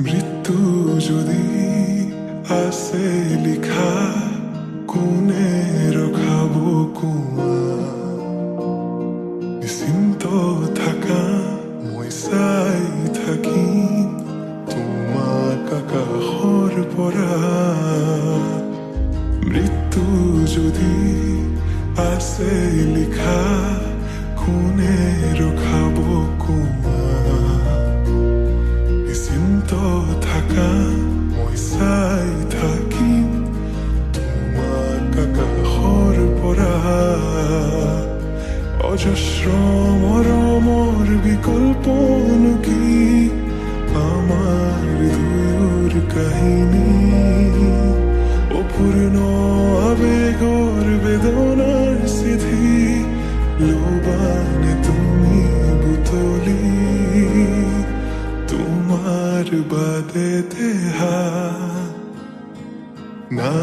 মৃত্যু যদি আসে লিখা কোনে রখাবো কুয়া নিশ্চিন্ত থাকা মই চাই থাকিম তোমাক আকাশৰ পৰা মৃত্যু যদি আছে লিখা কোনে ৰখাব কোৱা নিশ্চিন্ত থাকা মই চাই থাকিম তোমাক আকাশৰ পৰা অজস্ৰ মৰমৰ বিকল্পনো কি আমাৰ দুয়োৰ কাহিনী অপূৰ্ণ আবেগৰ বেদনাৰ চিঠি লোবানে তুমি বুটলি তোমাৰ বাদে দেহা না